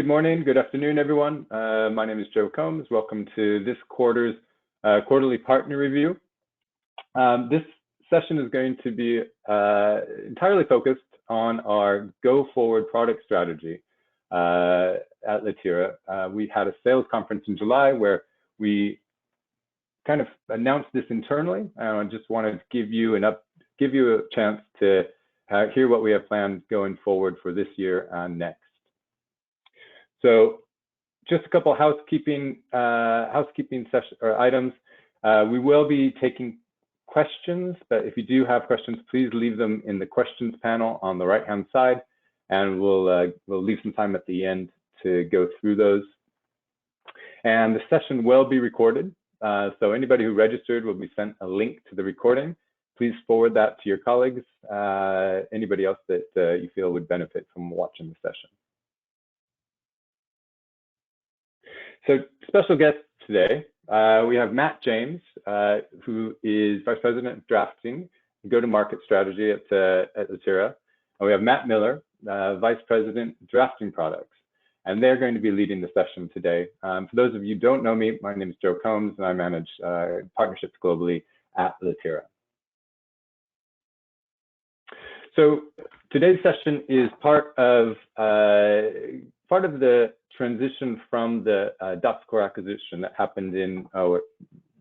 Good morning, good afternoon, everyone. My name is Joe Combs. Welcome to this quarter's quarterly partner review. This session is going to be entirely focused on our go-forward product strategy at Litera. We had a sales conference in July where we kind of announced this internally. I just wanted to give you a chance to hear what we have planned going forward for this year and next. So just a couple housekeeping items. We will be taking questions, but if you do have questions, please leave them in the questions panel on the right-hand side, and we'll leave some time at the end to go through those. And the session will be recorded, so anybody who registered will be sent a link to the recording. Please forward that to your colleagues, anybody else that you feel would benefit from watching the session. So special guests today, we have Matt James, who is Vice President of Drafting and Go-to-Market Strategy at Litera. And we have Matt Miller, Vice President, Drafting Products. And they're going to be leading the session today. For those of you who don't know me, my name is Joe Combs, and I manage partnerships globally at Litera. So today's session is part of the transition from the DocsCore acquisition that happened in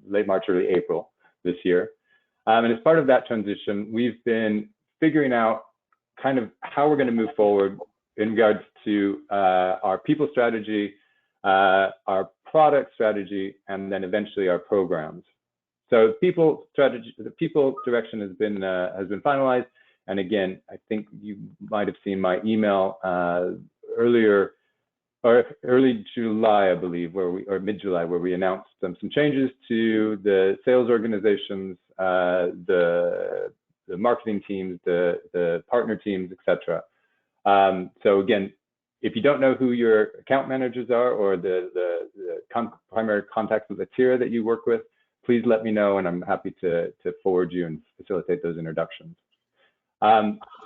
late March, early April this year. And as part of that transition, we've been figuring out kind of how we're going to move forward in regards to our people strategy, our product strategy, and then eventually our programs. So people strategy, the people direction has been finalized. And again, I think you might have seen my email early July, I believe, or mid-July, where we announced some changes to the sales organizations, the marketing teams, the partner teams, etc. So again, if you don't know who your account managers are or the primary contacts with Litera that you work with, please let me know, and I'm happy to forward you and facilitate those introductions.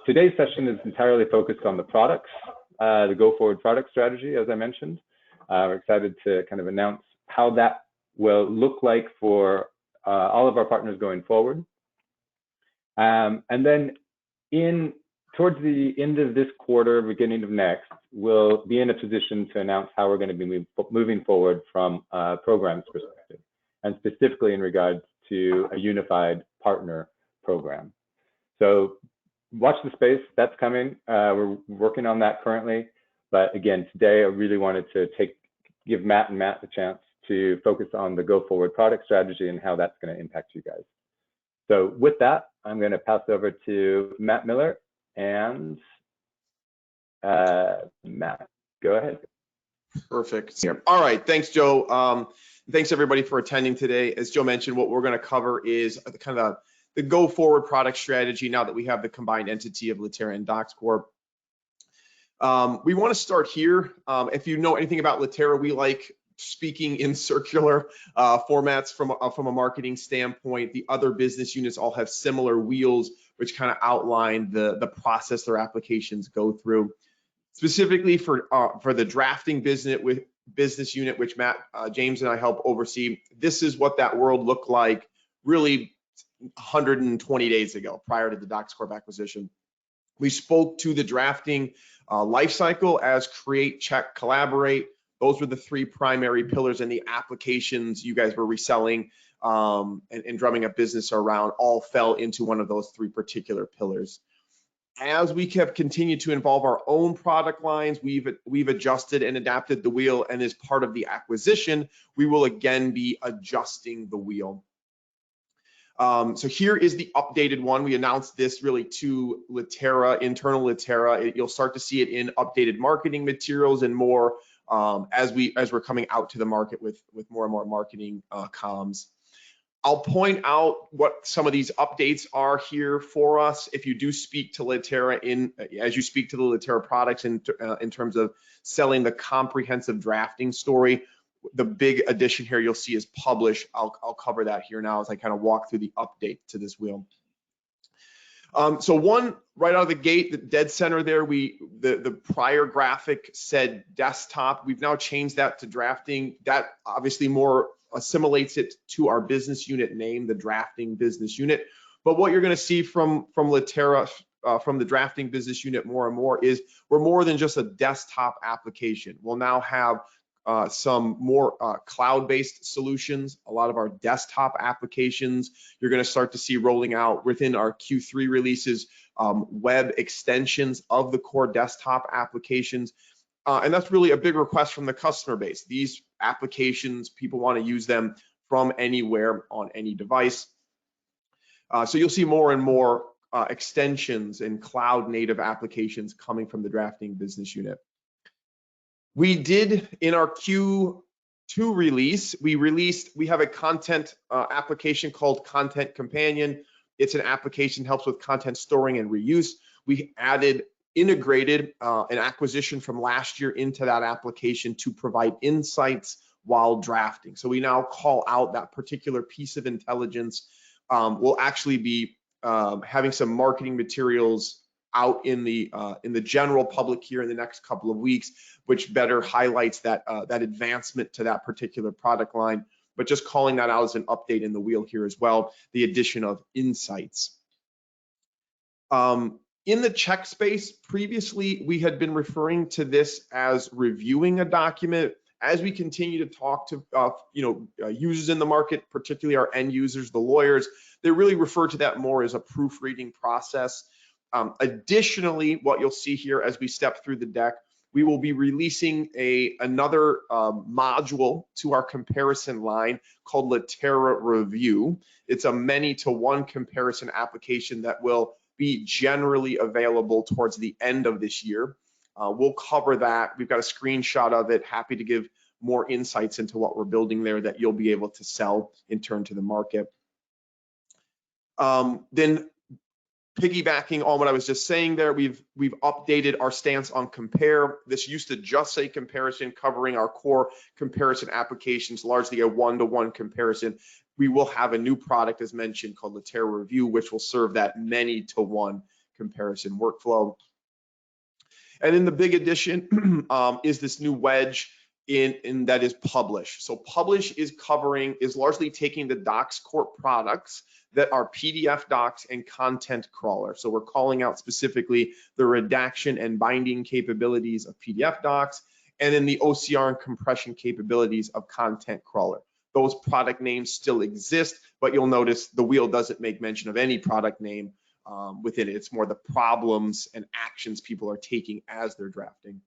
Today's session is entirely focused on the products. The go-forward product strategy, as I mentioned. We're excited to kind of announce how that will look like for all of our partners going forward. And then towards the end of this quarter, beginning of next, we'll be in a position to announce how we're going to be moving forward from a programs perspective, and specifically in regards to a unified partner program. So watch the space, that's coming. We're working on that currently. But again, today I really wanted to give Matt the chance to focus on the go-forward product strategy and how that's going to impact you guys. So with that, I'm going to pass over to Matt Miller. And Matt, go ahead. Perfect. All right, thanks, Joe. Thanks everybody for attending today. As Joe mentioned, what we're going to cover is kind of the go-forward product strategy now that we have the combined entity of Litera and DocsCore. We want to start here. If you know anything about Litera, we like speaking in circular formats from a marketing standpoint. The other business units all have similar wheels, which kind of outline the process their applications go through. Specifically for the drafting business unit, which Matt James and I help oversee, this is what that world looked like really 120 days ago, prior to the DocsCore acquisition. We spoke to the drafting lifecycle as create, check, collaborate. Those were the three primary pillars, and the applications you guys were reselling and drumming up business around all fell into one of those three particular pillars. As we have continued to involve our own product lines, we've adjusted and adapted the wheel, and as part of the acquisition, we will again be adjusting the wheel. So here is the updated one. We announced this really to Litera, internal Litera. You'll start to see it in updated marketing materials and more as we're coming out to the market with more and more marketing comms. I'll point out what some of these updates are here for us. If you do speak to Litera as you speak to the Litera products in terms of selling the comprehensive drafting story, the big addition here you'll see is publish. I'll cover that here now as I kind of walk through the update to this wheel. So one right out of the gate, the dead center there, the prior graphic said desktop. We've now changed that to drafting. That obviously more assimilates it to our business unit name, the drafting business unit. But what you're going to see from Litera, from the drafting business unit more and more is we're more than just a desktop application. We'll now have some more cloud-based solutions. A lot of our desktop applications you're going to start to see rolling out within our Q3 releases, web extensions of the core desktop applications. And that's really a big request from the customer base. These applications, people want to use them from anywhere on any device. So you'll see more and more extensions and cloud native applications coming from the drafting business unit. We did in our Q2 release, we have a content application called Content Companion. It's an application that helps with content storing and reuse. We integrated an acquisition from last year into that application to provide insights while drafting. So we now call out that particular piece of intelligence. We'll actually be having some marketing materials out in the general public here in the next couple of weeks, which better highlights that advancement to that particular product line. But just calling that out as an update in the wheel here as well, the addition of insights. In the check space, previously we had been referring to this as reviewing a document. As we continue to talk to users in the market, particularly our end users, the lawyers, they really refer to that more as a proofreading process. Additionally, what you'll see here as we step through the deck, we will be releasing another module to our comparison line called Litera Review. It's a many-to-one comparison application that will be generally available towards the end of this year. We'll cover that. We've got a screenshot of it. Happy to give more insights into what we're building there that you'll be able to sell and turn to the market. Then piggybacking on what I was just saying there, we've updated our stance on compare. This used to just say comparison, covering our core comparison applications, largely a one-to-one comparison. We will have a new product, as mentioned, called Litera Review, which will serve that many-to-one comparison workflow. And then the big addition is this new wedge in that is publish. So publish is largely taking the Docs Corp products that are PDF docs and content crawler. So we're calling out specifically the redaction and binding capabilities of PDF docs, and then the OCR and compression capabilities of content crawler. Those product names still exist, but you'll notice the wheel doesn't make mention of any product name within it. It's more the problems and actions people are taking as they're drafting.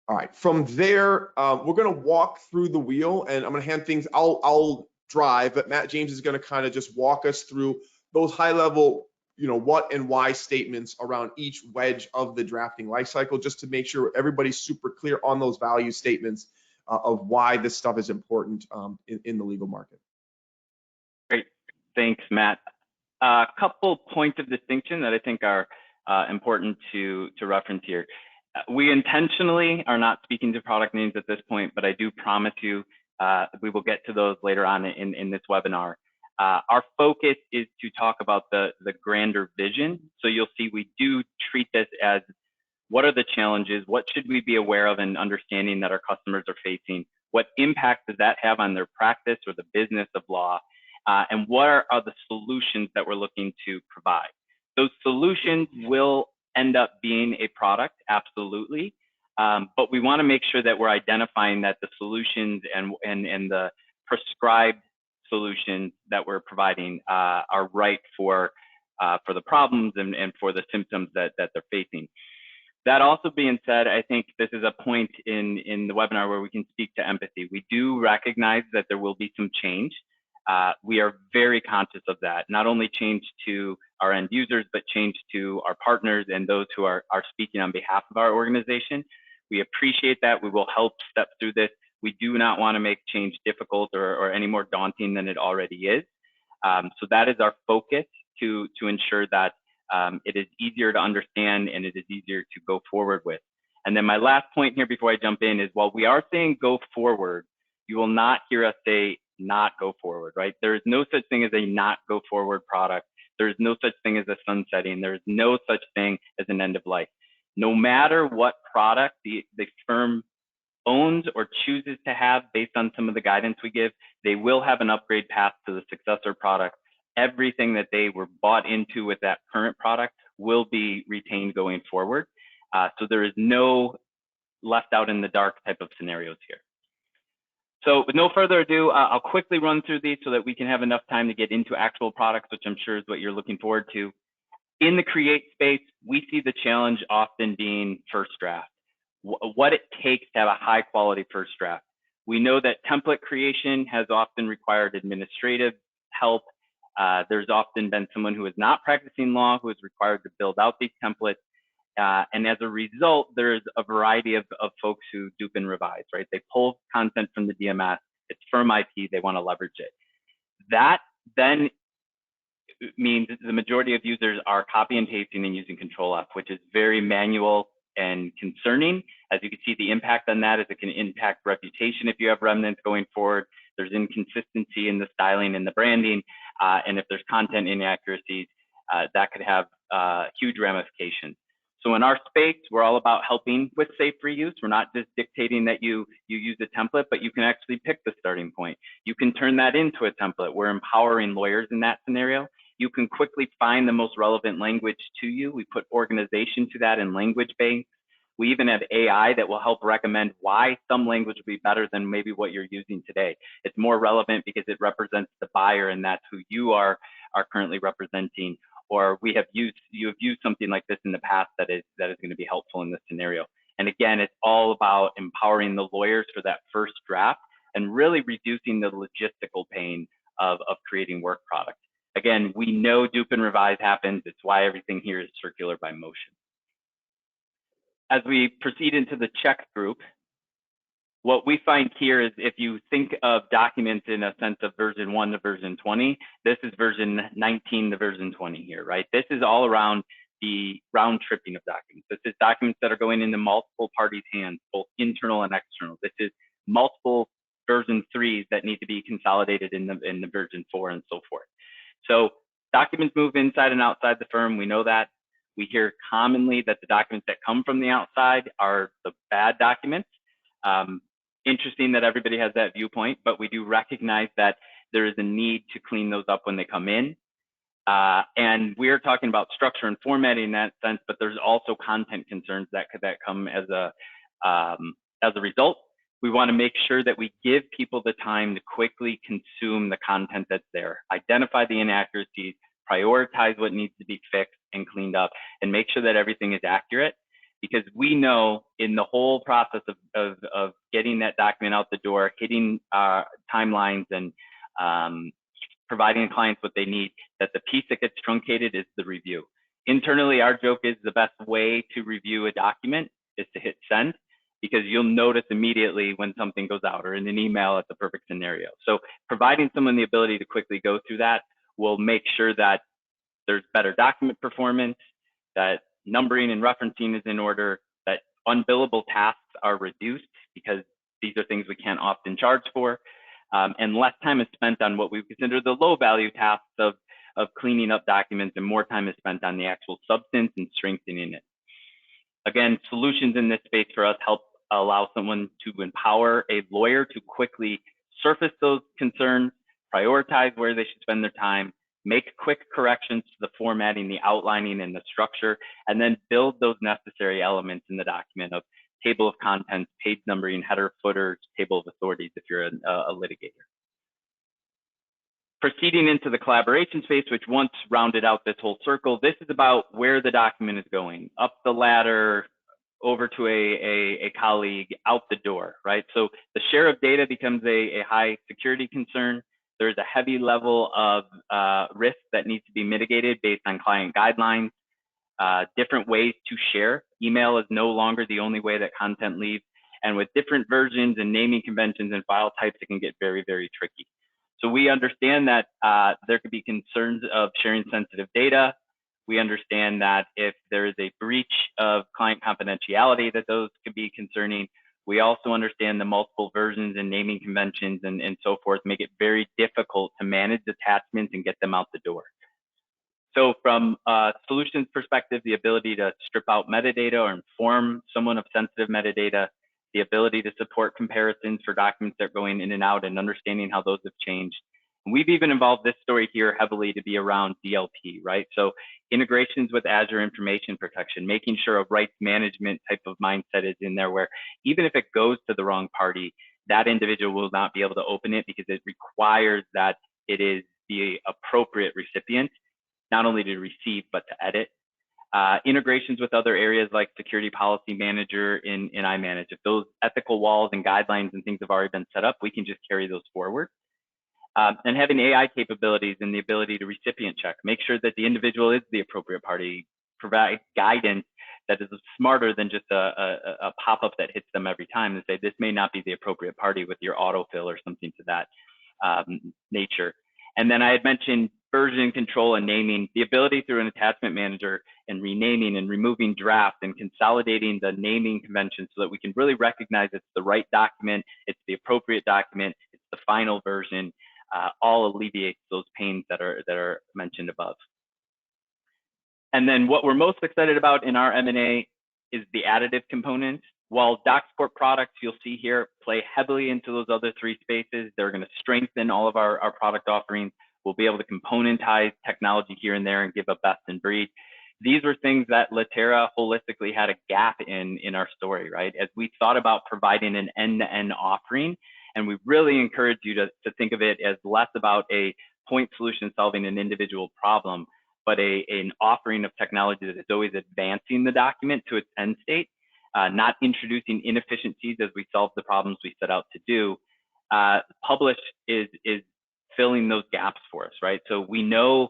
All right, from there, we're gonna walk through the wheel, and I'm gonna hand things, I'll drive, but Matt James is gonna kind of just walk us through those high level, what and why statements around each wedge of the drafting lifecycle, just to make sure everybody's super clear on those value statements of why this stuff is important in the legal market. Great, thanks, Matt. A couple points of distinction that I think are important to reference here. We intentionally are not speaking to product names at this point, but I do promise you we will get to those later on in this webinar. Our focus is to talk about the grander vision. So you'll see we do treat this as what are the challenges, what should we be aware of and understanding that our customers are facing, what impact does that have on their practice or the business of law, and what are the solutions that we're looking to provide. Those solutions will end up being a product, absolutely. But we want to make sure that we're identifying that the solutions and the prescribed solutions that we're providing are right for the problems and for the symptoms that they're facing. That also being said, I think this is a point in the webinar where we can speak to empathy. We do recognize that there will be some change. We are very conscious of that, not only change to our end users, but change to our partners and those who are speaking on behalf of our organization. We appreciate that. We will help step through this. We do not want to make change difficult or any more daunting than it already is. So that is our focus to ensure that it is easier to understand and it is easier to go forward with. And then my last point here before I jump in is while we are saying go forward, you will not hear us say not go forward, right? There is no such thing as a not go forward product. There's no such thing as a sunsetting. There's no such thing as an end of life. No matter what product the firm owns or chooses to have based on some of the guidance we give, they will have an upgrade path to the successor product. Everything that they were bought into with that current product will be retained going forward. So there is no left out in the dark type of scenarios here. So with no further ado, I'll quickly run through these so that we can have enough time to get into actual products, which I'm sure is what you're looking forward to. In the create space, we see the challenge often being first draft. What it takes to have a high quality first draft. We know that template creation has often required administrative help. There's often been someone who is not practicing law who is required to build out these templates. And as a result, there's a variety of folks who dupe and revise, right? They pull content from the DMS, it's firm IP, they want to leverage it. That then means the majority of users are copy and pasting and using Control F, which is very manual and concerning. As you can see, the impact on that is it can impact reputation if you have remnants going forward. There's inconsistency in the styling and the branding, and if there's content inaccuracies, that could have huge ramifications. So in our space, we're all about helping with safe reuse. We're not just dictating that you use a template, but you can actually pick the starting point. You can turn that into a template. We're empowering lawyers in that scenario. You can quickly find the most relevant language to you. We put organization to that in language banks. We even have AI that will help recommend why some language would be better than maybe what you're using today. It's more relevant because it represents the buyer and that's who you are currently representing. Or you have used something like this in the past that is going to be helpful in this scenario. And again, it's all about empowering the lawyers for that first draft and really reducing the logistical pain of creating work product. Again, we know dupe and revise happens. It's why everything here is circular by motion. As we proceed into the check group, what we find here is if you think of documents in a sense of version 1 to version 20, this is version 19 to version 20 here, right? This is all around the round tripping of documents. This is documents that are going into multiple parties' hands, both internal and external. This is multiple version 3s that need to be consolidated in the version 4 and so forth. So documents move inside and outside the firm. We know that. We hear commonly that the documents that come from the outside are the bad documents. Interesting that everybody has that viewpoint, but we do recognize that there is a need to clean those up when they come in. And we're talking about structure and formatting in that sense, but there's also content concerns that come as a result. We want to make sure that we give people the time to quickly consume the content that's there, identify the inaccuracies, prioritize what needs to be fixed and cleaned up, and make sure that everything is accurate. Because we know in the whole process of getting that document out the door, hitting timelines and providing clients what they need, that the piece that gets truncated is the review. Internally, our joke is the best way to review a document is to hit send, because you'll notice immediately when something goes out, or in an email at the perfect scenario. So providing someone the ability to quickly go through that will make sure that there's better document performance, that numbering and referencing is in order, that unbillable tasks are reduced because these are things we can't often charge for, and less time is spent on what we consider the low value tasks of cleaning up documents, and more time is spent on the actual substance and strengthening it. Again, solutions in this space for us help allow someone to empower a lawyer to quickly surface those concerns, prioritize where they should spend their time, make quick corrections to the formatting, the outlining, and the structure, and then build those necessary elements in the document of table of contents, page numbering, header, footers, table of authorities if you're a litigator. Proceeding into the collaboration space, which once rounded out this whole circle, this is about where the document is going, up the ladder, over to a colleague, out the door, right? So the share of data becomes a high security concern. There's a heavy level of risk that needs to be mitigated based on client guidelines, different ways to share. Email is no longer the only way that content leaves. And with different versions and naming conventions and file types, it can get very, very tricky. So we understand that there could be concerns of sharing sensitive data. We understand that if there is a breach of client confidentiality, that those could be concerning. We also understand the multiple versions and naming conventions and so forth make it very difficult to manage attachments and get them out the door. So from a solutions perspective, the ability to strip out metadata or inform someone of sensitive metadata, the ability to support comparisons for documents that are going in and out and understanding how those have changed. And we've even involved this story here heavily to be around DLP, right? So integrations with Azure Information Protection, making sure a rights management type of mindset is in there where even if it goes to the wrong party, that individual will not be able to open it because it requires that it is the appropriate recipient, not only to receive, but to edit. Integrations with other areas like Security Policy Manager in iManage. If those ethical walls and guidelines and things have already been set up, we can just carry those forward. And having AI capabilities and the ability to recipient check, make sure that the individual is the appropriate party, provide guidance that is smarter than just a pop-up that hits them every time to say, this may not be the appropriate party with your autofill or something to that nature. And then I had mentioned version control and naming, the ability through an attachment manager and renaming and removing drafts and consolidating the naming convention so that we can really recognize it's the right document, it's the appropriate document, it's the final version, all alleviates those pains that are mentioned above. And then what we're most excited about in our M&A is the additive component. While DocsCorp products you'll see here play heavily into those other three spaces, they're going to strengthen all of our product offerings. We'll be able to componentize technology here and there and give a best in breed. These were things that Litera holistically had a gap in our story, right? As we thought about providing an end-to-end offering, and we really encourage you to think of it as less about a point solution solving an individual problem, but an offering of technology that is always advancing the document to its end state, not introducing inefficiencies as we solve the problems we set out to do. Publish is filling those gaps for us, right? So we know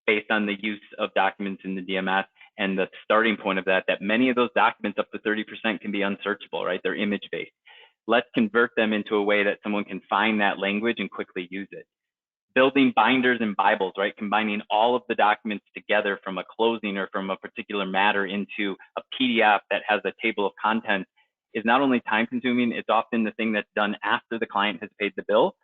based on the use of documents in the DMS and the starting point of that many of those documents, up to 30%, can be unsearchable, right? They're image-based. Let's convert them into a way that someone can find that language and quickly use it. Building binders and Bibles, right? Combining all of the documents together from a closing or from a particular matter into a PDF that has a table of contents is not only time consuming, it's often the thing that's done after the client has paid the bill.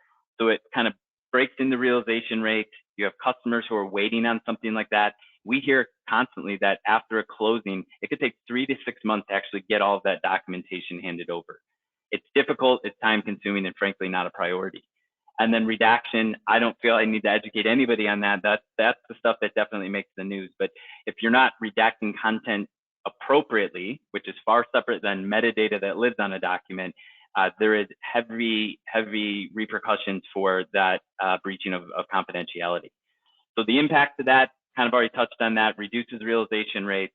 So it kind of breaks in the realization rate. You have customers who are waiting on something like that. We hear constantly that after a closing, it could take 3 to 6 months to actually get all of that documentation handed over. It's difficult, it's time consuming, and frankly, not a priority. And then redaction, I don't feel I need to educate anybody on that. That's the stuff that definitely makes the news. But if you're not redacting content appropriately, which is far separate than metadata that lives on a document, there is heavy repercussions for that breaching of confidentiality. So the impact of that, kind of already touched on that, reduces realization rates,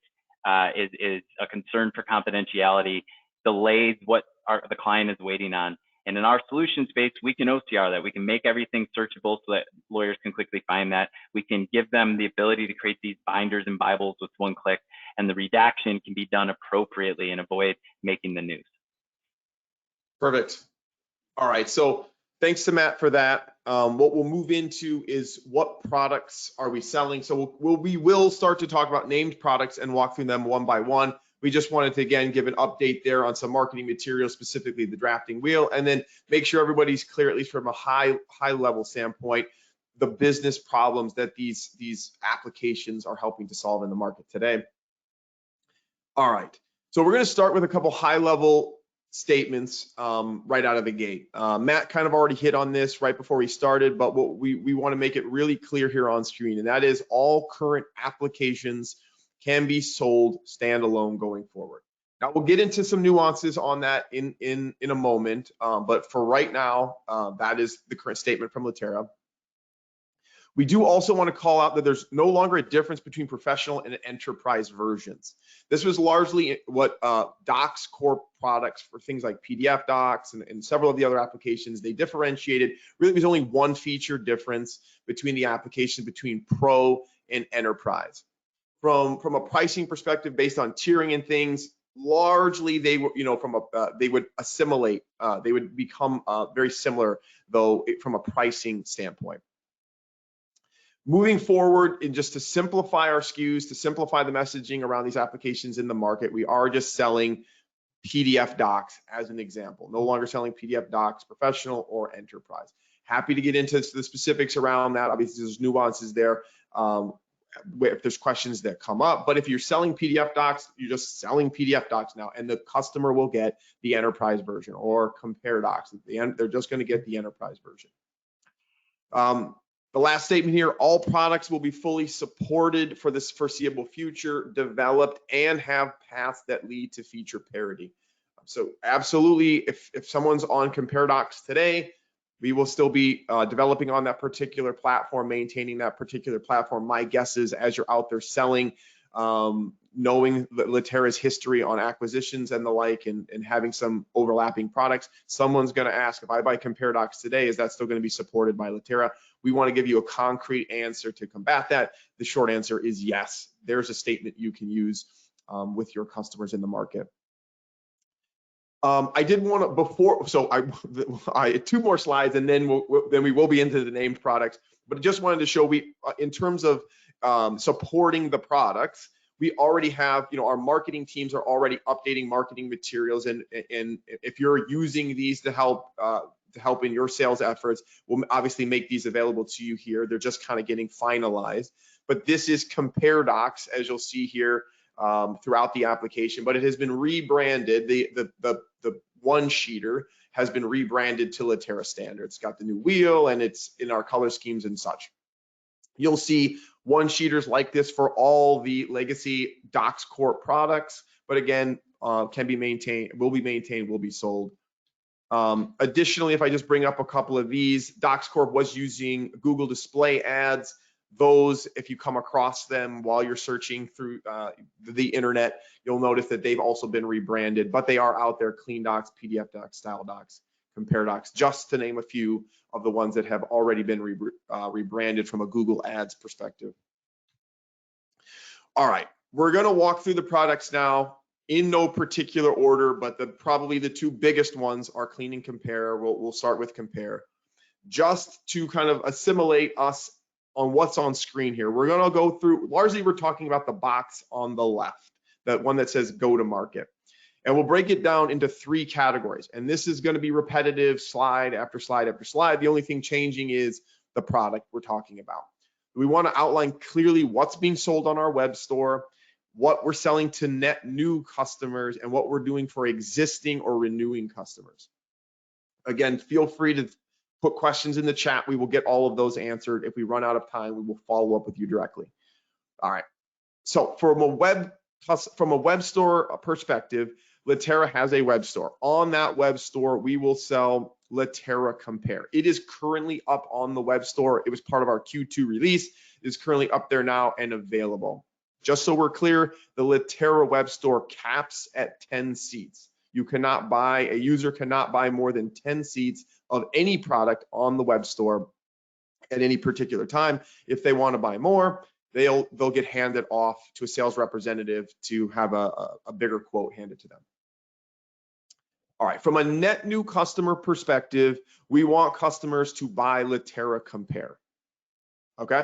is a concern for confidentiality, delays what the client is waiting on. And in our solution space, we can OCR that. We can make everything searchable so that lawyers can quickly find that. We can give them the ability to create these binders and Bibles with one click, and the redaction can be done appropriately and avoid making the news. Perfect. All right, so thanks to Matt for that. What we'll move into is what products are we selling? So we will start to talk about named products and walk through them one by one. We just wanted to, again, give an update there on some marketing materials, specifically the drafting wheel, and then make sure everybody's clear, at least from a high level standpoint, the business problems that these applications are helping to solve in the market today. All right, so we're going to start with a couple high level statements right out of the gate. Matt kind of already hit on this right before we started, but what we want to make it really clear here on screen, and that is all current applications can be sold standalone going forward. Now we'll get into some nuances on that in a moment, but for right now, that is the current statement from Litera. We do also want to call out that there's no longer a difference between professional and enterprise versions. This was largely what DocsCorp products for things like PDF docs and several of the other applications, they differentiated. Really, there's only one feature difference between the application between Pro and Enterprise. From a pricing perspective, based on tiering and things, largely they were, they would assimilate. They would become very similar, though, from a pricing standpoint. Moving forward, and just to simplify our SKUs, to simplify the messaging around these applications in the market, we are just selling PDF docs as an example. No longer selling PDF docs, professional or enterprise. Happy to get into the specifics around that. Obviously, there's nuances there. if there's questions that come up. But if you're selling PDF docs, you're just selling PDF docs now, and the customer will get the enterprise version or compare docs. At the end, they're just going to get the enterprise version. The last statement here, all products will be fully supported for this foreseeable future, developed, and have paths that lead to feature parity. So absolutely, if someone's on compare docs today, we will still be developing on that particular platform, maintaining that particular platform. My guess is as you're out there selling, knowing Litera's history on acquisitions and the like, and having some overlapping products, someone's going to ask, if I buy compare docs today, is that still going to be supported by Litera? We want to give you a concrete answer to combat that. The short answer is yes. There's a statement you can use with your customers in the market. I did want to before, so I 2 more slides, and then we will be into the named products. But I just wanted to show in terms of supporting the products, we already have, our marketing teams are already updating marketing materials, and if you're using these to help in your sales efforts, we'll obviously make these available to you here. They're just kind of getting finalized. But this is compare docs, as you'll see here throughout the application, but it has been rebranded. The one sheeter has been rebranded to Litera Standard. It's got the new wheel, and it's in our color schemes and such. You'll see one sheeters like this for all the legacy Docs Corp products, but again, can be maintained, will be sold. Additionally, if I just bring up a couple of these, Docs Corp was using Google Display ads. Those, if you come across them while you're searching through the internet, you'll notice that they've also been rebranded, but they are out there: Clean Docs, PDF Docs, Style Docs, Compare Docs, just to name a few of the ones that have already been rebranded from a Google Ads perspective. All right, we're going to walk through the products now in no particular order, but probably the 2 biggest ones are Clean and Compare. We'll start with Compare. Just to kind of assimilate us on what's on screen here, we're going to go through, largely we're talking about the box on the left, that one that says go to market. And we'll break it down into 3 categories. And this is going to be repetitive, slide after slide after slide. The only thing changing is the product we're talking about. We want to outline clearly what's being sold on our web store, what we're selling to net new customers, and what we're doing for existing or renewing customers. Again, feel free to put questions in the chat. We will get all of those answered. If we run out of time, we will follow up with you directly. All right. So from a web store perspective, Litera has a web store. On that web store, we will sell Litera Compare. It is currently up on the web store. It was part of our Q2 release. It is currently up there now and available. Just so we're clear, the Litera web store caps at 10 seats. A user cannot buy more than 10 seats of any product on the web store at any particular time. If they want to buy more, they'll get handed off to a sales representative to have a bigger quote handed to them. All right, from a net new customer perspective, we want customers to buy Litera Compare. Okay.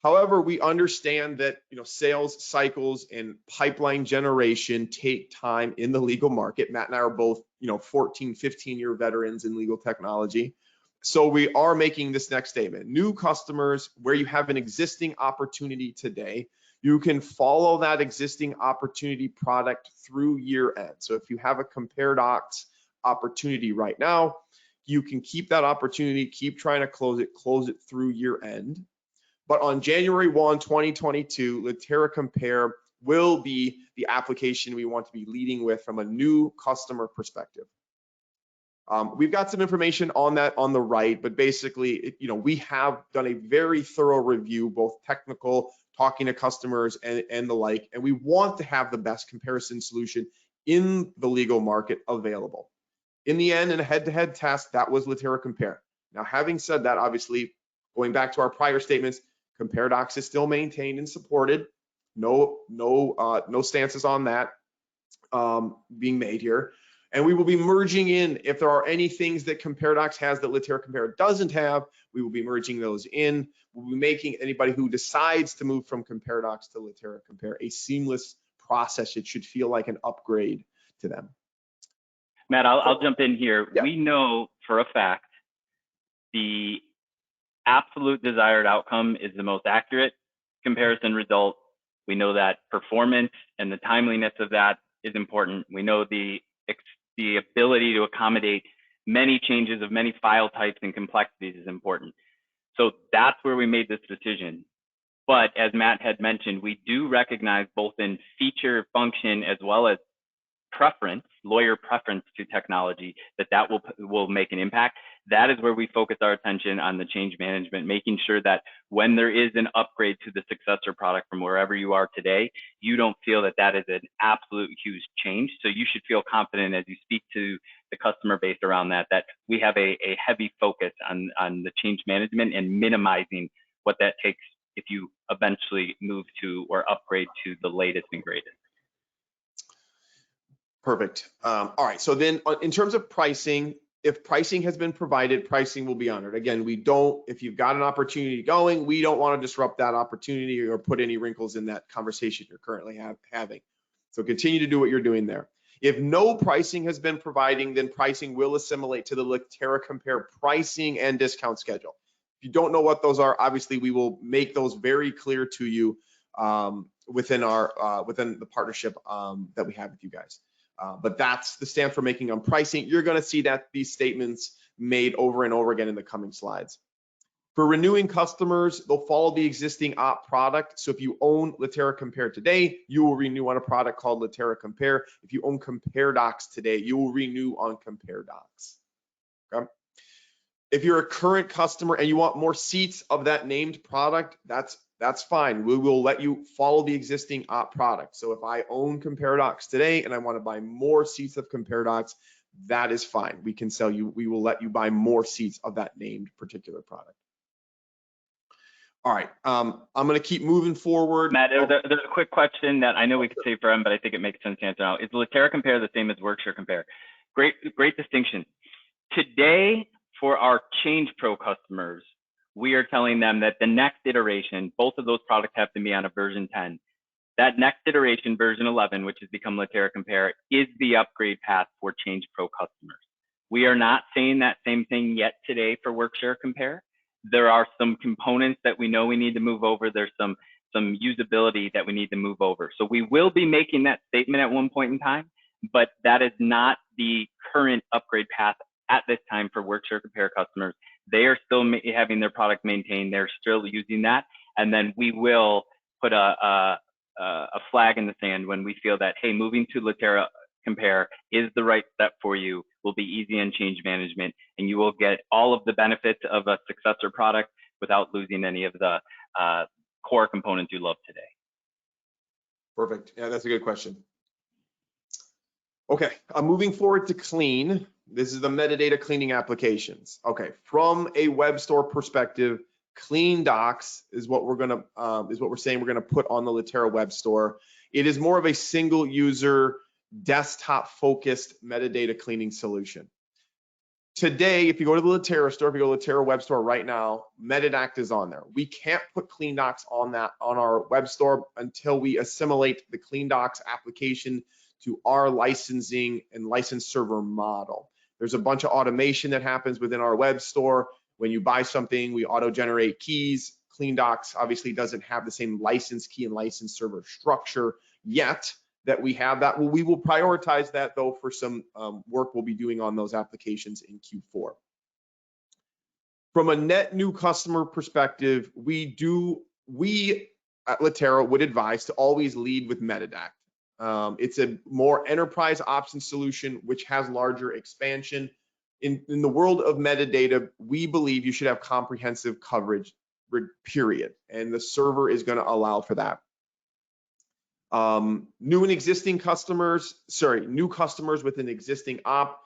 However, we understand that sales cycles and pipeline generation take time in the legal market. Matt and I are both 14, 15-year veterans in legal technology. So we are making this next statement. New customers, where you have an existing opportunity today, you can follow that existing opportunity product through year end. So if you have a Compare Docs opportunity right now, you can keep that opportunity, keep trying to close it through year end. But on January 1, 2022, Litera Compare will be the application we want to be leading with from a new customer perspective. We've got some information on that on the right, but basically, we have done a very thorough review, both technical, talking to customers and the like, and we want to have the best comparison solution in the legal market available. In the end, in a head-to-head test, that was Litera Compare. Now, having said that, obviously, going back to our prior statements, Compare Docs is still maintained and supported. No stances on that being made here. And we will be merging in, if there are any things that Compare Docs has that Litera Compare doesn't have, we will be merging those in. We'll be making anybody who decides to move from Compare Docs to Litera Compare a seamless process. It should feel like an upgrade to them. Matt, I'll jump in here. Yeah. We know for a fact the absolute desired outcome is the most accurate comparison result. We know that performance and the timeliness of that is important. We know the ability to accommodate many changes of many file types and complexities is important. So that's where we made this decision. But as Matt had mentioned, we do recognize both in feature, function, as well as preference, lawyer preference to technology, that will make an impact. That is where we focus our attention on the change management, making sure that when there is an upgrade to the successor product from wherever you are today, you don't feel that that is an absolute huge change. So you should feel confident as you speak to the customer base around that we have a heavy focus on the change management and minimizing what that takes if you eventually move to or upgrade to the latest and greatest. Perfect. All right. So then in terms of pricing, if pricing has been provided, pricing will be honored. Again, if you've got an opportunity going, we don't want to disrupt that opportunity or put any wrinkles in that conversation you're currently having. So continue to do what you're doing there. If no pricing has been providing, then pricing will assimilate to the Litera Compare pricing and discount schedule. If you don't know what those are, obviously we will make those very clear to you within the partnership that we have with you guys. But that's the stamp for making on pricing. You're going to see that these statements made over and over again in the coming slides. For renewing customers, they'll follow the existing op product. So if you own Litera Compare today, you will renew on a product called Litera Compare. If you own Compare Docs today, you will renew on Compare Docs. Okay? If you're a current customer and you want more seats of that named product, that's fine. We will let you follow the existing op product. So if I own Compare Docs today and I want to buy more seats of Compare Docs, that is fine. We will let you buy more seats of that named particular product. All right, I'm going to keep moving forward. Matt, there's a quick question that I know we could save for him, but I think it makes sense to answer now. Is Litera Compare the same as Workshare Compare? Great distinction. Today, for our Change Pro customers, we are telling them that the next iteration, both of those products have to be on a version 10. That next iteration, version 11, which has become Litera Compare, is the upgrade path for Change Pro customers. We are not saying that same thing yet today for Workshare Compare. There are some components that we know we need to move over. There's some usability that we need to move over. So we will be making that statement at one point in time, but that is not the current upgrade path at this time for Workshare Compare customers. They are still having their product maintained. They're still using that. And then we will put a flag in the sand when we feel that, hey, moving to Litera Compare is the right step for you, will be easy in change management, and you will get all of the benefits of a successor product without losing any of the core components you love today. Perfect. Yeah, that's a good question. Okay, moving forward to clean. This is the metadata cleaning applications. Okay, from a web store perspective, Clean Docs is what we're saying we're gonna put on the Litera web store. It is more of a single user, desktop focused metadata cleaning solution. Today, if you go to the Litera store, if you go to the Litera web store right now, Metadata is on there. We can't put Clean Docs on our web store until we assimilate the Clean Docs application to our licensing and license server model. There's a bunch of automation that happens within our web store. When you buy something, we auto-generate keys. Clean Docs obviously doesn't have the same license key and license server structure yet that we have that. Well, we will prioritize that though for some work we'll be doing on those applications in Q4. From a net new customer perspective, we at Litera would advise to always lead with Metadata. It's a more enterprise option solution which has larger expansion. In the world of metadata, we believe you should have comprehensive coverage, period. And the server is going to allow for that. New customers with an existing op,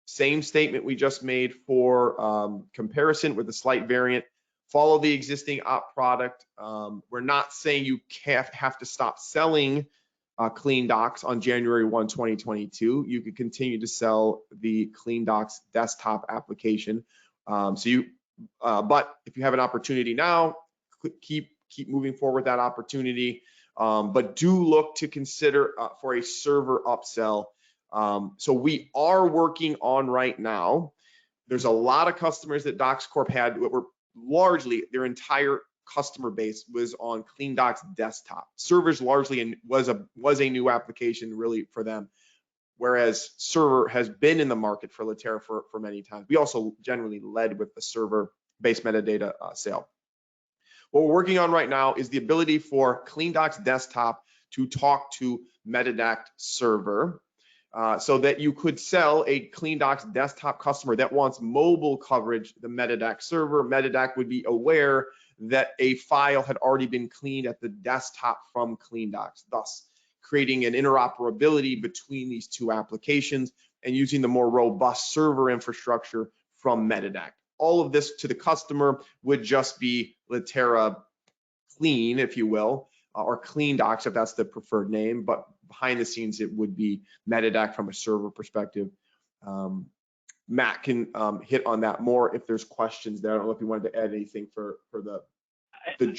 same statement we just made for comparison with a slight variant. Follow the existing op product. We're not saying you have to stop selling Clean Docs on January 1, 2022. You could continue to sell the Clean Docs desktop application. But if you have an opportunity now, keep moving forward with that opportunity. But do look to consider for a server upsell. So we are working on right now. There's a lot of customers that Docs Corp had that were largely their entire customer base was on CleanDocs Desktop. Servers largely was a new application really for them, whereas Server has been in the market for Litera for many times. We also generally led with the server-based metadata sale. What we're working on right now is the ability for CleanDocs Desktop to talk to Metadata Server, so that you could sell a CleanDocs Desktop customer that wants mobile coverage, the Metadata Server. Metadata would be aware that a file had already been cleaned at the desktop from CleanDocs, thus creating an interoperability between these two applications and using the more robust server infrastructure from Metadata. All of this to the customer would just be Litera Clean, if you will, or CleanDocs if that's the preferred name, but behind the scenes it would be Metadata from a server perspective. Matt can hit on that more if there's questions there. I don't know if you wanted to add anything for the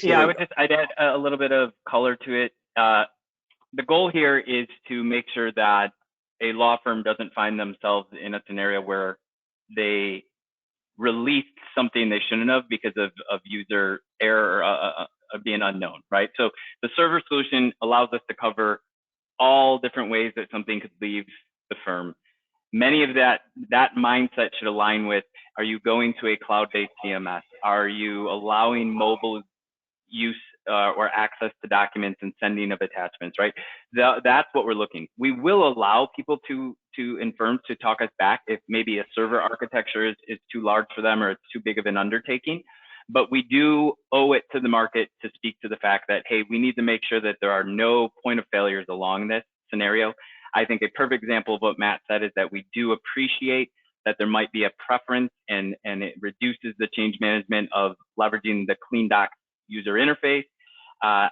yeah, I'd add a little bit of color to it. The goal here is to make sure that a law firm doesn't find themselves in a scenario where they released something they shouldn't have because of user error of being unknown, right? So the server solution allows us to cover all different ways that something could leave the firm. Many of that mindset should align with, are you going to a cloud-based CMS? Are you allowing mobile use or access to documents and sending of attachments, right? That's what we're looking. We will allow people in firms to talk us back if maybe a server architecture is too large for them or it's too big of an undertaking. But we do owe it to the market to speak to the fact that, hey, we need to make sure that there are no point of failures along this scenario. I think a perfect example of what Matt said is that we do appreciate that there might be a preference and it reduces the change management of leveraging the CleanDocs user interface,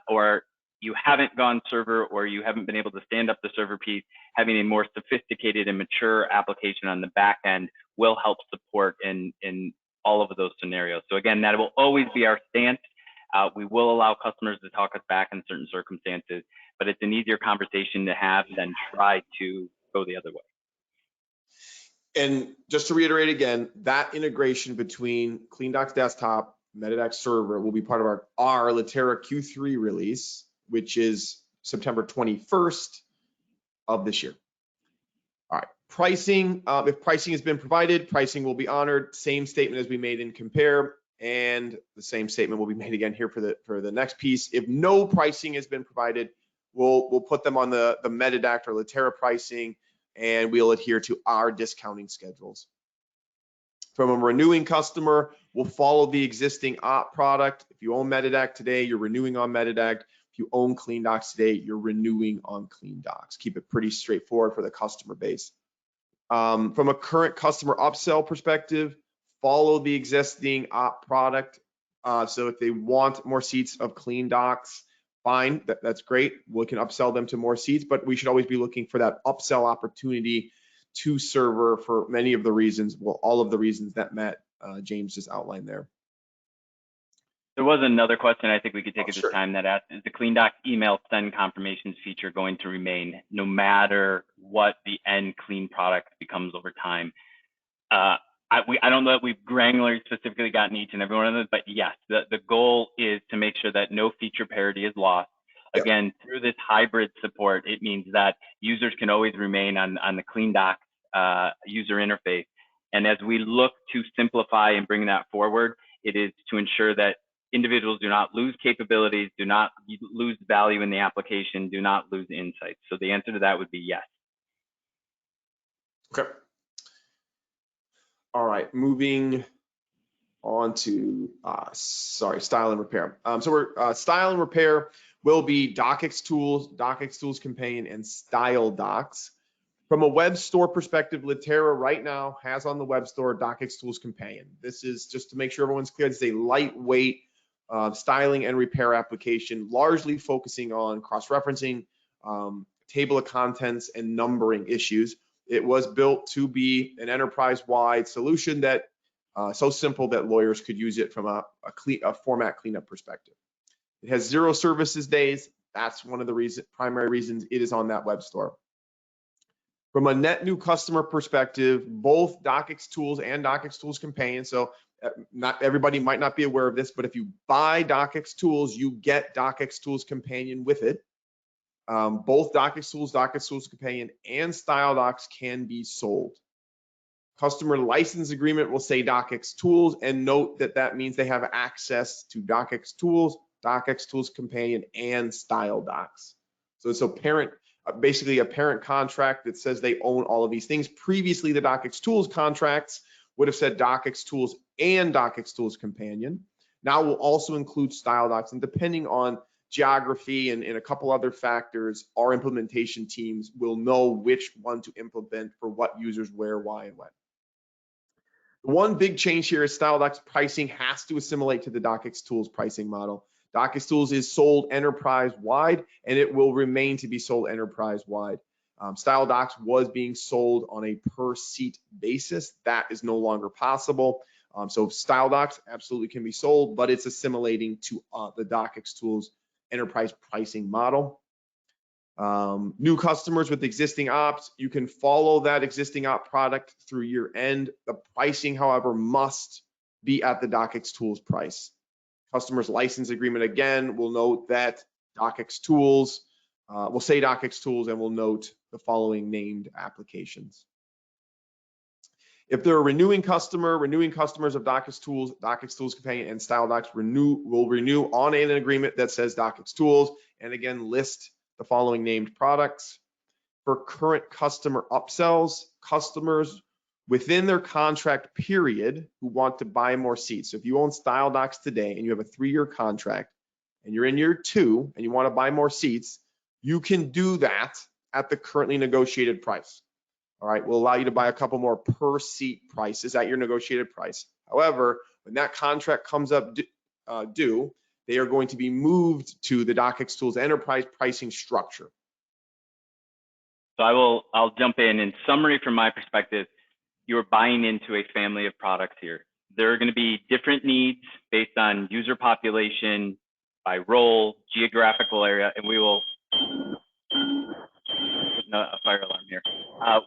or you haven't gone server or you haven't been able to stand up the server piece. Having a more sophisticated and mature application on the back end will help support in all of those scenarios. So again, that will always be our stance. We will allow customers to talk us back in certain circumstances, but it's an easier conversation to have than try to go the other way. And just to reiterate again, that integration between CleanDocs Desktop, Metadata Server will be part of our Litera Q3 release, which is September 21st of this year. All right, pricing, if pricing has been provided, pricing will be honored. Same statement as we made in Compare, and the same statement will be made again here for the next piece. If no pricing has been provided, we'll put them on the Metadata or Litera pricing, and we'll adhere to our discounting schedules. From a renewing customer, we'll follow the existing op product. If you own Metadata today, you're renewing on Metadata. If you own CleanDocs today, you're renewing on CleanDocs. Keep it pretty straightforward for the customer base. From a current customer upsell perspective, follow the existing op product. So if they want more seats of CleanDocs, fine, that's great. We can upsell them to more seats, but we should always be looking for that upsell opportunity to server for many of the reasons, well, all of the reasons that Matt James just outlined there. There was another question I think we could take at this Sure. time that asked, is the CleanDocs email send confirmations feature going to remain no matter what the end clean product becomes over time? I don't know that we've granularly specifically gotten each and every one of them, but yes, the goal is to make sure that no feature parity is lost. Yep. Again, through this hybrid support, it means that users can always remain on the CleanDocs user interface. And as we look to simplify and bring that forward, it is to ensure that individuals do not lose capabilities, do not lose value in the application, do not lose insights. So the answer to that would be yes. Okay. All right, moving on to, style and repair. So we're style and repair will be DocX Tools Companion, and Style Docs. From a web store perspective, Litera right now has on the web store DocX Tools Companion. This is just to make sure everyone's clear. It's a lightweight styling and repair application, largely focusing on cross-referencing, table of contents, and numbering issues. It was built to be an enterprise-wide solution that so simple that lawyers could use it from a format cleanup perspective. It has 0 services days. That's one of the primary reasons it is on that web store. From a net new customer perspective, both DocX Tools and DocX Tools Companion, so not everybody might not be aware of this, but if you buy DocX Tools, you get DocX Tools Companion with it. Both DocX Tools Companion, and StyleDocs can be sold. Customer license agreement will say DocX Tools, and note that that means they have access to DocX Tools Companion, and StyleDocs. So it's a parent, basically a parent contract that says they own all of these things. Previously, the DocX Tools contracts would have said DocX Tools and DocX Tools Companion. Now we'll also include StyleDocs, and depending on geography and a couple other factors, our implementation teams will know which one to implement for what users, where, why, and when. The one big change here is StyleDocs pricing has to assimilate to the DocX Tools pricing model. DocX Tools is sold enterprise-wide, and it will remain to be sold enterprise-wide. StyleDocs was being sold on a per-seat basis. That is no longer possible. So StyleDocs absolutely can be sold, but it's assimilating to the DocX Tools enterprise pricing model. New customers with existing ops, you can follow that existing op product through year end. The pricing, however, must be at the DocX Tools price. Customers license agreement, again, will note that DocX Tools, will say DocX Tools, and will note the following named applications. If they're a renewing customers of DocX Tools Companion, and StyleDocs will renew on an agreement that says DocX Tools, and again list the following named products. For current customer upsells, customers within their contract period who want to buy more seats. So if you own StyleDocs today and you have a 3-year contract and you're in year 2 and you want to buy more seats, you can do that at the currently negotiated price. All right, we'll allow you to buy a couple more per seat prices at your negotiated price. However, when that contract comes up due, they are going to be moved to the DocX Tools enterprise pricing structure. So I'll jump in. In summary, from my perspective, you're buying into a family of products here. There are going to be different needs based on user population, by role, geographical area, and we will. No, a fire alarm here.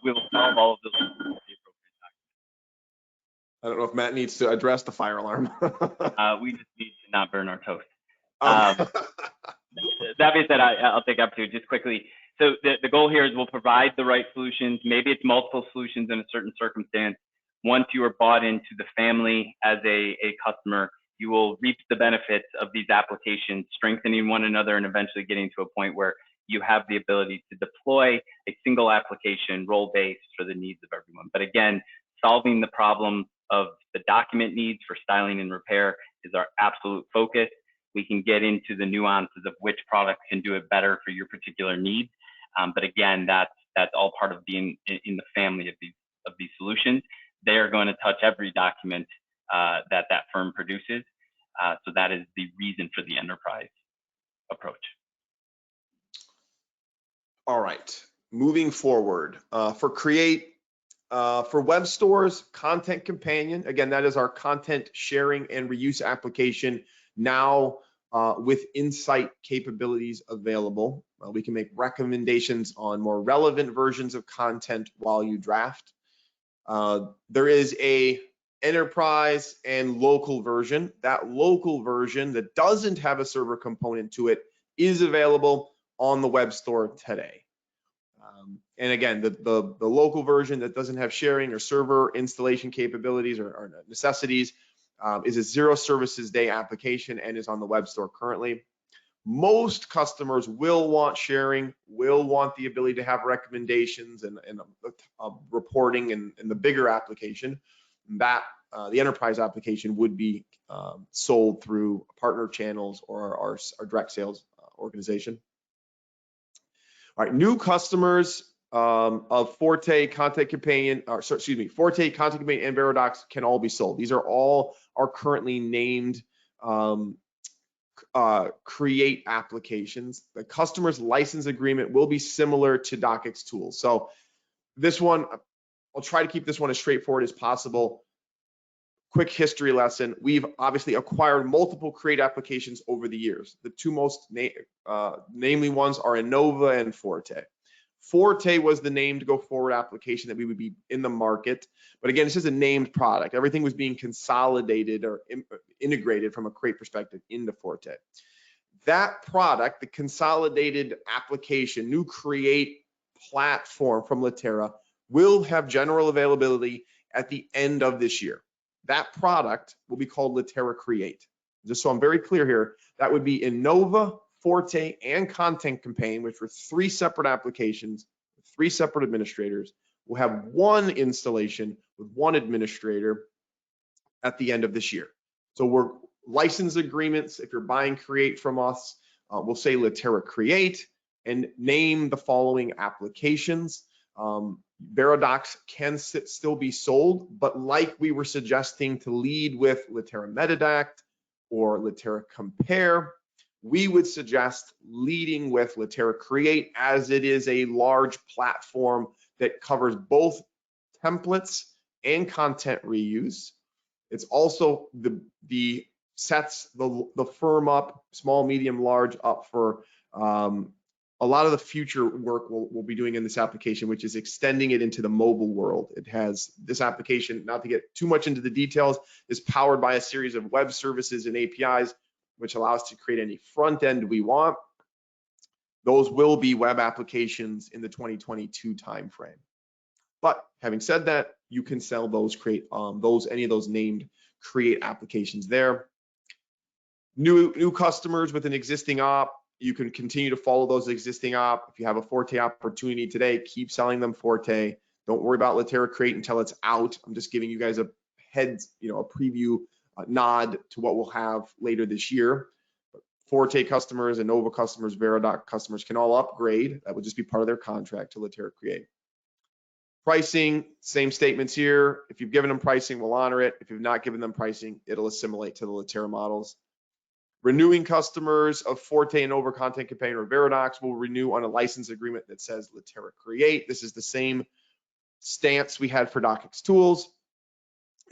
We will solve all of those. I don't know if Matt needs to address the fire alarm. We just need to not burn our toast. That being said, I'll take up to just quickly. So the goal here is we'll provide the right solutions. Maybe it's multiple solutions in a certain circumstance. Once you are bought into the family as a customer, you will reap the benefits of these applications, strengthening one another, and eventually getting to a point where you have the ability to deploy a single application role-based for the needs of everyone. But again, solving the problem of the document needs for styling and repair is our absolute focus. We can get into the nuances of which product can do it better for your particular needs. But again, that's all part of being in the family of these solutions. They are going to touch every document that firm produces. So that is the reason for the enterprise approach. All right, moving forward, for web stores, Content Companion, again, that is our content sharing and reuse application now with insight capabilities available. We can make recommendations on more relevant versions of content while you draft. There is a enterprise and local version. That local version that doesn't have a server component to it is available on the web store today. And again, the local version that doesn't have sharing or server installation capabilities or necessities is a 0 services day application and is on the web store currently. Most customers will want sharing, will want the ability to have recommendations and reporting and the bigger application. That the enterprise application would be sold through partner channels or our direct sales organization. All right, new customers of Forte, Content Companion, Forte, Content Companion, and Veridocs can all be sold. These are all our currently named create applications. The customer's license agreement will be similar to DocX Tools. So this one, I'll try to keep this one as straightforward as possible. Quick history lesson. We've obviously acquired multiple create applications over the years. The two most namely ones are Innova and Forte. Forte was the named go forward application that we would be in the market. But again, this is a named product. Everything was being consolidated or integrated from a Create perspective into Forte. That product, the consolidated application, new Create platform from Litera, will have general availability at the end of this year. That product will be called Litera Create. Just so I'm very clear here, that would be Innova, Forte, and Content Campaign, which were 3 separate applications, 3 separate administrators. We'll have 1 installation with 1 administrator at the end of this year. So we're license agreements. If you're buying Create from us, we'll say Litera Create and name the following applications. Veridocs can still be sold, but like we were suggesting to lead with Litera Metadata or Litera Compare, we would suggest leading with Litera Create, as it is a large platform that covers both templates and content reuse. It's also the sets the firm up, small, medium, large, up for a lot of the future work we'll be doing in this application, which is extending it into the mobile world. It has this application, not to get too much into the details, is powered by a series of web services and APIs, which allow us to create any front end we want. Those will be web applications in the 2022 timeframe. But having said that, you can sell those, any of those named Create applications there. New customers with an existing op, you can continue to follow those existing op. If you have a Forte opportunity today, keep selling them Forte. Don't worry about Litera Create until it's out. I'm just giving you guys a preview, nod to what we'll have later this year. Forte customers, Innova customers, Veridoc customers can all upgrade. That would just be part of their contract to Litera Create. Pricing, same statements here. If you've given them pricing, we'll honor it. If you've not given them pricing, it'll assimilate to the Litera models. Renewing customers of Forte and Innova Content Campaign or Veridocs will renew on a license agreement that says Litera Create. This is the same stance we had for DocX Tools.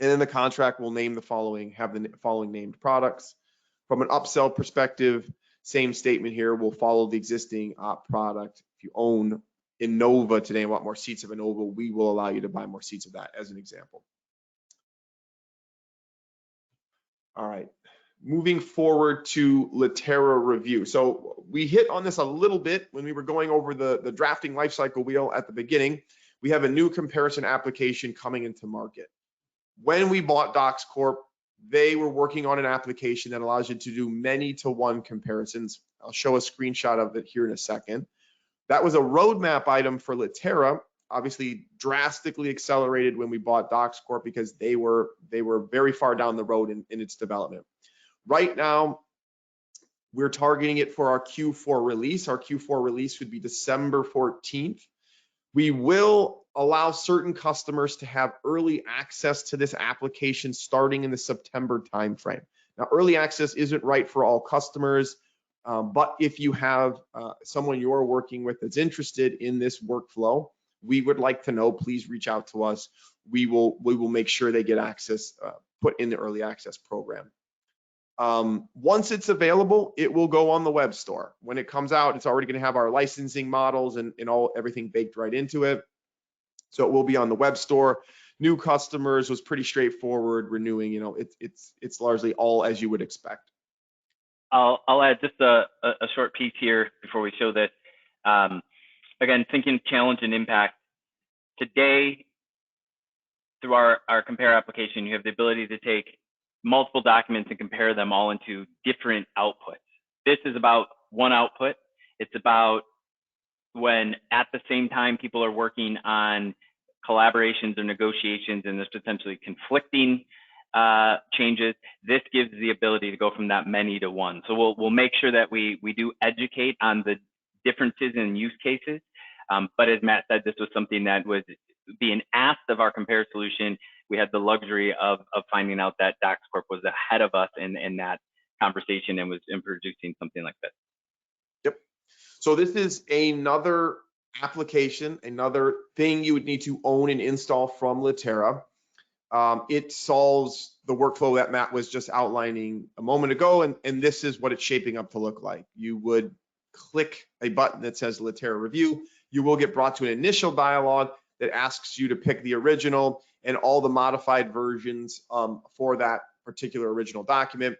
And then the contract will name the following, have the following named products. From an upsell perspective, same statement here. We'll follow the existing product. If you own Innova today and want more seats of Innova, we will allow you to buy more seats of that, as an example. All right. Moving forward to Litera Review. So we hit on this a little bit when we were going over the drafting lifecycle wheel at the beginning. We have a new comparison application coming into market. When we bought Docs Corp, they were working on an application that allows you to do many-to-one comparisons. I'll show a screenshot of it here in a second. That was a roadmap item for Litera, obviously drastically accelerated when we bought Docs Corp because they were very far down the road in its development. Right now, we're targeting it for our Q4 release. Our Q4 release would be December 14th. We will allow certain customers to have early access to this application starting in the September timeframe. Now, early access isn't right for all customers, but if you have someone you're working with that's interested in this workflow, we would like to know. Please reach out to us. We will make sure they get access put in the early access program. Once it's available, it will go on the web store. When it comes out, it's already going to have our licensing models and everything baked right into it. So it will be on the web store. New customers was pretty straightforward. Renewing, it's largely all as you would expect. I'll add just a short piece here before we show this. Again, thinking challenge and impact. Today, through our compare application, you have the ability to take multiple documents and compare them all into different outputs. This is about one output. It's about when at the same time people are working on collaborations or negotiations and there's potentially conflicting changes. This gives the ability to go from that many to one. So we'll make sure that we do educate on the differences in use cases. But as Matt said, this was something that was being asked of our compare solution. We had the luxury of finding out that Docs Corp was ahead of us in that conversation and was introducing something like this. Yep. So this is another application, another thing you would need to own and install from Litera. It solves the workflow that Matt was just outlining a moment ago, and this is what it's shaping up to look like. You would click a button that says Litera Review. You will get brought to an initial dialog that asks you to pick the original and all the modified versions for that particular original document.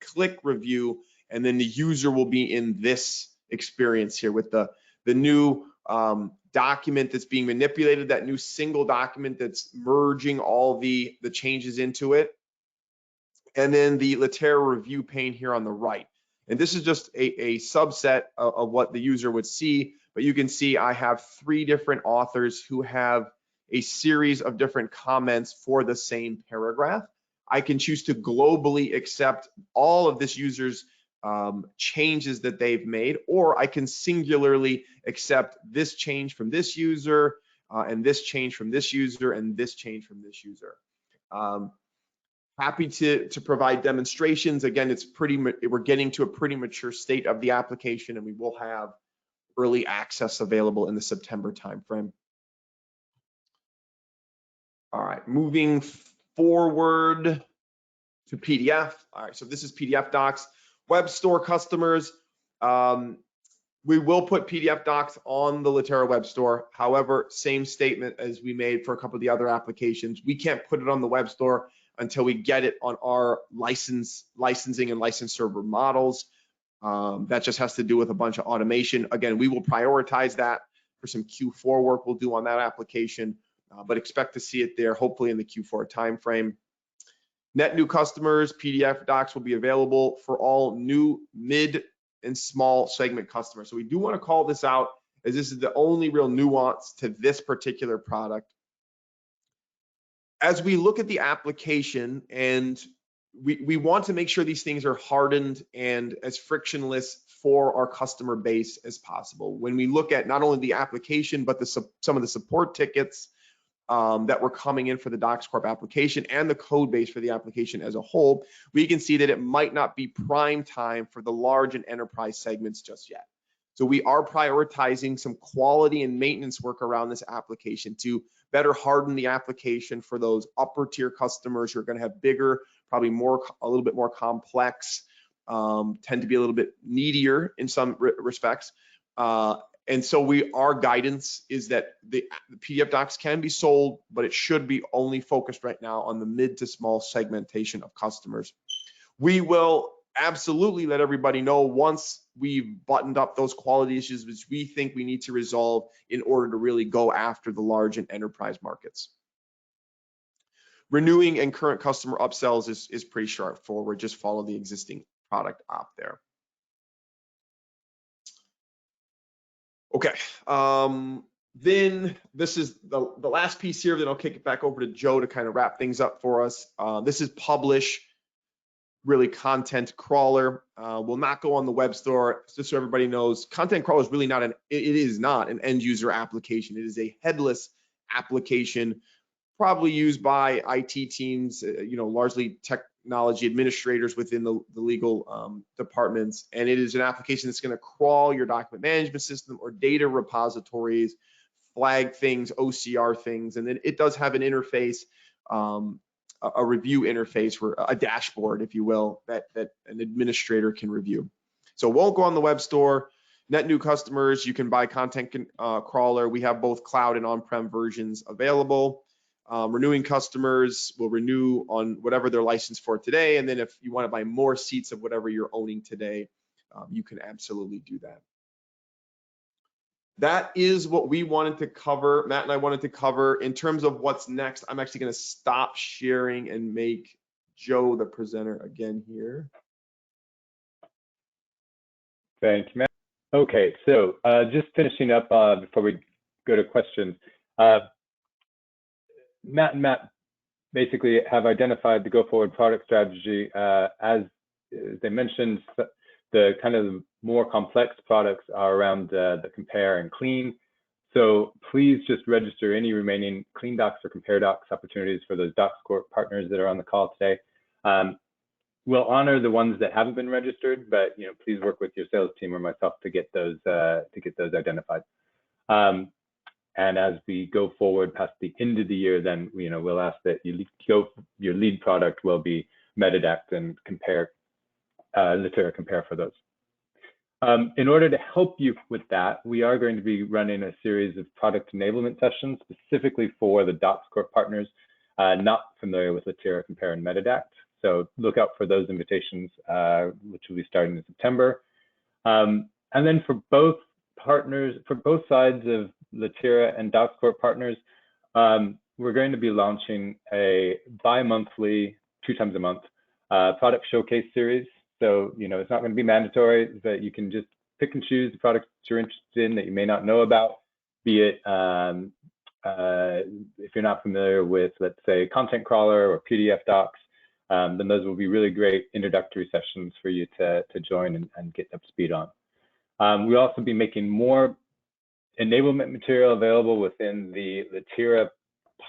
Click review, and then the user will be in this experience here with the new document that's being manipulated, that new single document that's merging all the changes into it. And then the Litera review pane here on the right. And this is just a subset of what the user would see, but you can see I have 3 different authors who have a series of different comments for the same paragraph. I can choose to globally accept all of this user's changes that they've made, or I can singularly accept this change from this user, and this change from this user, and this change from this user. Happy to provide demonstrations. Again, we're getting to a pretty mature state of the application, and we will have early access available in the September timeframe. All right, moving forward to PDF. All right, so this is PDF docs. Web store customers, we will put PDF docs on the Litera web store. However, same statement as we made for a couple of the other applications. We can't put it on the web store until we get it on our licensing and license server models. That just has to do with a bunch of automation. Again, we will prioritize that for some Q4 work we'll do on that application, but expect to see it there hopefully in the Q4 timeframe. Net new customers, PDF docs will be available for all new mid and small segment customers. So we do want to call this out, as this is the only real nuance to this particular product. As we look at the application, and we want to make sure these things are hardened and as frictionless for our customer base as possible. When we look at not only the application, but some of the support tickets that were coming in for the DocsCorp application and the code base for the application as a whole, we can see that it might not be prime time for the large and enterprise segments just yet. So we are prioritizing some quality and maintenance work around this application to better harden the application for those upper tier customers who are going to have bigger, probably a little bit more complex, tend to be a little bit needier in some respects. And so our guidance is that the PDF docs can be sold, but it should be only focused right now on the mid to small segmentation of customers. We will absolutely let everybody know once we've buttoned up those quality issues which we think we need to resolve in order to really go after the large and enterprise markets. Renewing and current customer upsells is pretty straightforward. Just follow the existing product op there. Okay, then this is the last piece here, then I'll kick it back over to Joe to kind of wrap things up for us. This is publish, really content crawler. Will not go on the web store, just so everybody knows. Content crawler is really not it is not an end user application. It is a headless application, probably used by IT teams, largely technology administrators within the legal departments. And it is an application that's going to crawl your document management system or data repositories, flag things, OCR things, and then it does have an interface, a review interface, where a dashboard, if you will, that an administrator can review. So it won't go on the web store. Net new customers, you can buy content crawler. We have both cloud and on-prem versions available. Renewing customers will renew on whatever they're licensed for today, and then if you want to buy more seats of whatever you're owning today, you can absolutely do that. That is what we wanted to cover, Matt and I wanted to cover. In terms of what's next, I'm actually going to stop sharing and make Joe the presenter again here. Thank you, Matt. Okay, so just finishing up before we go to questions. Matt and Matt basically have identified the go-forward product strategy. As they mentioned, the kind of more complex products are around the compare and clean. So please just register any remaining clean docs or compare docs opportunities for those DocsCorp partners that are on the call today. We'll honor the ones that haven't been registered, but please work with your sales team or myself to get those identified. And as we go forward past the end of the year, then we'll ask that your lead product will be Metadata and compare Litera compare for those. In order to help you with that, we are going to be running a series of product enablement sessions specifically for the DocsCorp partners not familiar with Litera, Compare, and Metadata. So look out for those invitations, which will be starting in September. And then for both partners, for both sides of Litera and DocsCorp partners, we're going to be launching a bi-monthly, 2 times a month, product showcase series. So, it's not going to be mandatory, that you can just pick and choose the products you're interested in that you may not know about, be it if you're not familiar with, let's say, Content Crawler or PDF Docs, then those will be really great introductory sessions for you to join and get up to speed on. We'll also be making more enablement material available within the Litera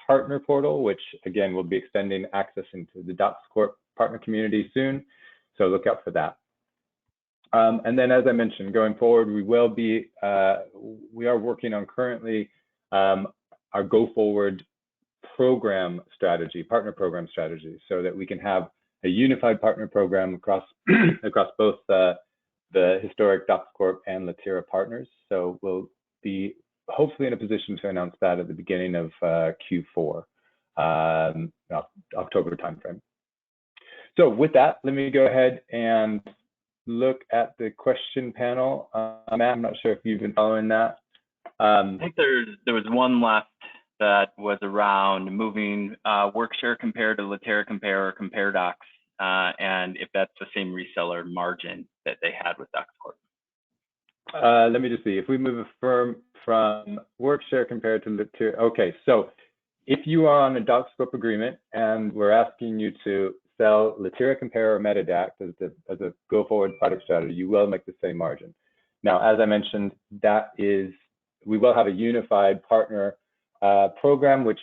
partner portal, which again will be extending access into the DocsCorp partner community soon. So look out for that. And then, as I mentioned, going forward, we are working on currently our go forward program strategy, partner program strategy, so that we can have a unified partner program across across both the historic DocsCorp and Litera partners. So we'll be hopefully in a position to announce that at the beginning of Q4, October timeframe. So with that, let me go ahead and look at the question panel. Matt, I'm not sure if you've been following that. I think there was one left that was around moving Workshare Compare to Litera Compare or Compare Docs, and if that's the same reseller margin that they had with DocsCorp. Let me just see. If we move a firm from Workshare Compare to Litera, okay. So if you are on a DocsCorp agreement and we're asking you to sell Litera Compare or Metadata as a go-forward product strategy, you will make the same margin. Now, as I mentioned, we will have a unified partner program, which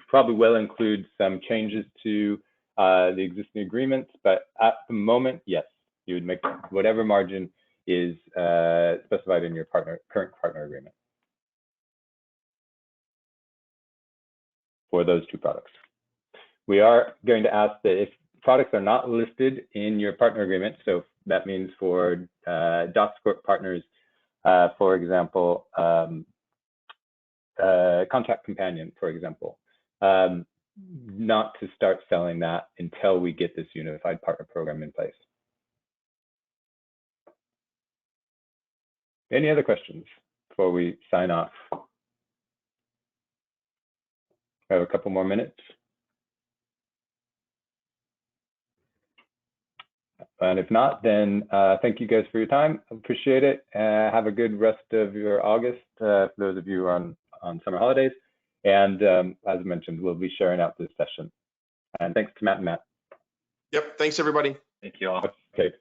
probably will include some changes to the existing agreements, but at the moment, yes, you would make whatever margin is specified in your current partner agreement for those 2 products. We are going to ask that if products are not listed in your partner agreement, so that means for DocsCorp partners, for example, Contact Companion, for example, not to start selling that until we get this unified partner program in place. Any other questions before we sign off? I have a couple more minutes. And if not, then thank you guys for your time. Appreciate it. Have a good rest of your August, for those of you who are on summer holidays. And as I mentioned, we'll be sharing out this session. And thanks to Matt and Matt. Yep. Thanks, everybody. Thank you all. Okay.